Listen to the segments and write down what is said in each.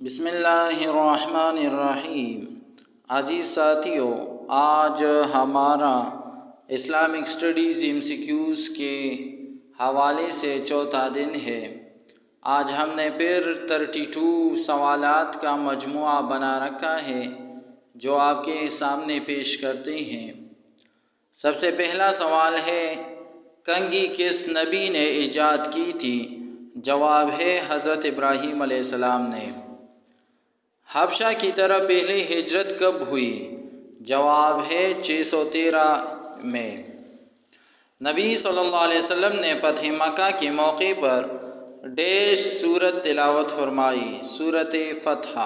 بسم اللہ الرحمن الرحیم۔ عزیز ساتھیوں، آج ہمارا اسلامک اسٹڈیز MCQs کے حوالے سے چوتھا دن ہے۔ آج ہم نے پھر 32 سوالات کا مجموعہ بنا رکھا ہے جو آپ کے سامنے پیش کرتے ہیں۔ سب سے پہلا سوال ہے، کنگھی کس نبی نے ایجاد کی تھی؟ جواب ہے حضرت ابراہیم علیہ السلام نے۔ حبشہ کی طرف پہلی ہجرت کب ہوئی؟ جواب ہے 613 میں۔ نبی صلی اللہ علیہ وسلم نے فتح مکہ کے موقع پر ڈیش سورت تلاوت فرمائی؟ سورت فتح۔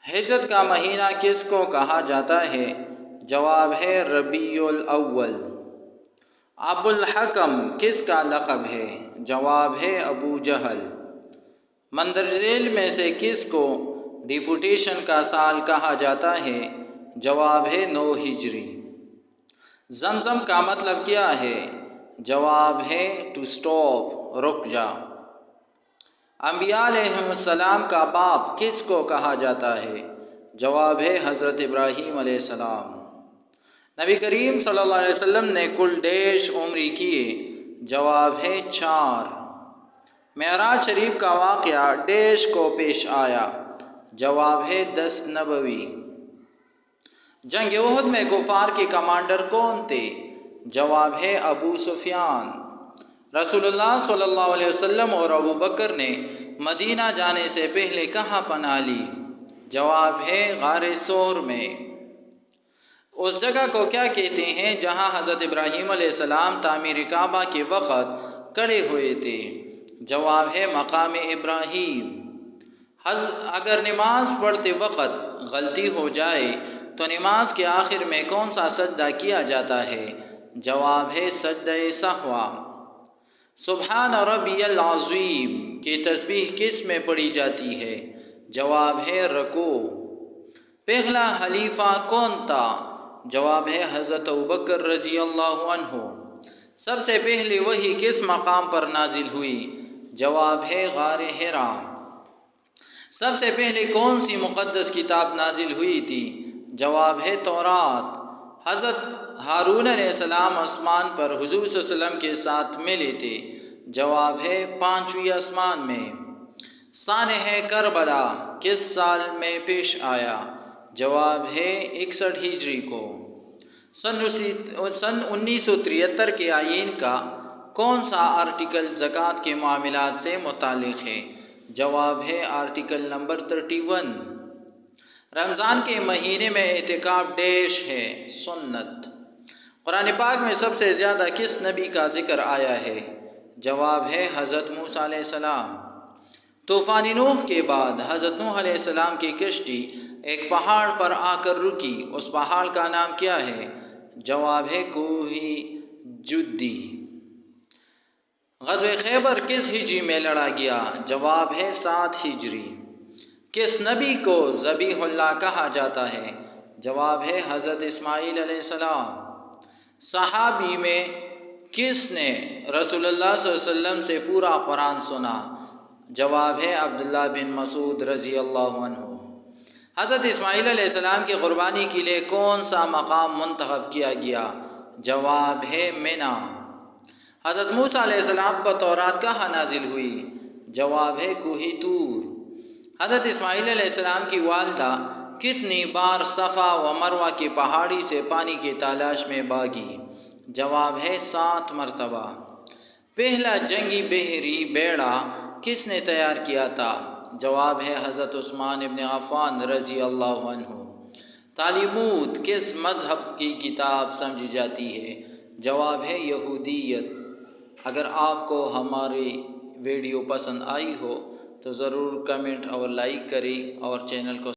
ہجرت کا مہینہ کس کو کہا جاتا ہے؟ جواب ہے ربیع الاول۔ ابو الحکم کس کا لقب ہے؟ جواب ہے ابو جہل۔ مندرجہ ذیل میں سے کس کو ڈیپوٹیشن کا سال کہا جاتا ہے؟ جواب ہے 9 ہجری۔ زمزم کا مطلب کیا ہے؟ جواب ہے ٹو سٹاپ، رک جا۔ انبیاء علیہ السلام کا باپ کس کو کہا جاتا ہے؟ جواب ہے حضرت ابراہیم علیہ السلام۔ نبی کریم صلی اللہ علیہ وسلم نے کل ڈیش عمرے کیے؟ جواب ہے 4۔ معراج شریف کا واقعہ ڈیش کو پیش آیا؟ جواب ہے 10 نبوی۔ جنگ احد میں کفار کے کمانڈر کون تھے؟ جواب ہے ابو سفیان۔ رسول اللہ صلی اللہ علیہ وسلم اور ابو بکر نے مدینہ جانے سے پہلے کہاں پناہ لی؟ جواب ہے غار ثور میں۔ اس جگہ کو کیا کہتے ہیں جہاں حضرت ابراہیم علیہ السلام تعمیر کعبہ کے وقت کھڑے ہوئے تھے؟ جواب ہے مقام ابراہیم۔ اگر نماز پڑھتے وقت غلطی ہو جائے تو نماز کے آخر میں کون سا سجدہ کیا جاتا ہے؟ جواب ہے سجدہ سہو۔ سبحان ربی العظیم کی تسبیح کس میں پڑھی جاتی ہے؟ جواب ہے رکوع۔ پہلا خلیفہ کون تھا؟ جواب ہے حضرت ابوبکر رضی اللہ عنہ۔ سب سے پہلی وحی کس مقام پر نازل ہوئی؟ جواب ہے غار حرا۔ سب سے پہلے کون سی مقدس کتاب نازل ہوئی تھی؟ جواب ہے تورات۔ حضرت ہارون علیہ السلام آسمان پر حضور صلی اللہ علیہ وسلم کے ساتھ ملے تھے؟ جواب ہے 5ویں آسمان میں۔ سانحہ کربلا کس سال میں پیش آیا؟ جواب ہے 61 ہجری کو۔ سن 1973 کے آئین کا کون سا آرٹیکل زکوٰۃ کے معاملات سے متعلق ہے؟ جواب ہے آرٹیکل نمبر 31۔ رمضان کے مہینے میں اعتکاف ڈیش ہے؟ سنت۔ قرآن پاک میں سب سے زیادہ کس نبی کا ذکر آیا ہے؟ جواب ہے حضرت موسیٰ علیہ السلام۔ طوفان نوح کے بعد حضرت نوح علیہ السلام کی کشتی ایک پہاڑ پر آ کر رکی، اس پہاڑ کا نام کیا ہے؟ جواب ہے کوہ جدی۔ غزوہ خیبر کس ہجری میں لڑا گیا؟ جواب ہے 7 ہجری۔ کس نبی کو ذبیح اللہ کہا جاتا ہے؟ جواب ہے حضرت اسماعیل علیہ السلام۔ صحابی میں کس نے رسول اللہ صلی اللہ علیہ وسلم سے پورا قرآن سنا؟ جواب ہے عبداللہ بن مسعود رضی اللہ عنہ۔ حضرت اسماعیل علیہ السلام کی قربانی کے لیے کون سا مقام منتخب کیا گیا؟ جواب ہے منی۔ حضرت موسیٰ علیہ السلام پر تورات کہاں نازل ہوئی؟ جواب ہے کوہ طور۔ حضرت اسماعیل علیہ السلام کی والدہ کتنی بار صفا و مروہ کی پہاڑی سے پانی کی تلاش میں بھاگی؟ جواب ہے 7 مرتبہ۔ پہلا جنگی بحری بیڑا کس نے تیار کیا تھا؟ جواب ہے حضرت عثمان ابن عفان رضی اللہ عنہ۔ تعلیموت کس مذہب کی کتاب سمجھی جاتی ہے؟ جواب ہے یہودیت۔ اگر آپ کو ہماری ویڈیو پسند آئی ہو تو ضرور کمنٹ اور لائک کریں اور چینل کو